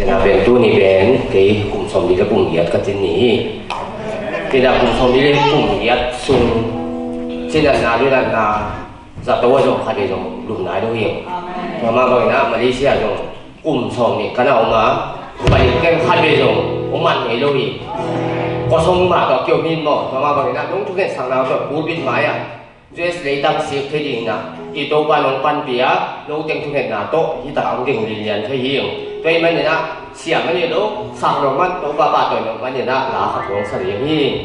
là bên tu này bên cái cùng sống đi cái cùng nhiệt cái trên này thì là cùng sống đi cái cùng nhiệt xuống trên là đôi là giả tôi rồi khai rồi lùm lại đâu hiểu mà bởi na Malaysia rồi cùng sống này cái nào mà vậy cái khai rồi ông mạnh này đâu hiểu có sống mà đó kiểu như mà bởi na đúng cái sáng nào rồi bút bên máy à Just lấy đăng xếp thế gì nè, thì tôi qua nông ban bia, nông dân thu nhập nào tốt, thì ta ông đình liền liền thấy hiểu. Vậy mà nè, xem cái gì đó, sang nông ban tôi ba tuổi nông ban nè là hạt giống sản xuất gì.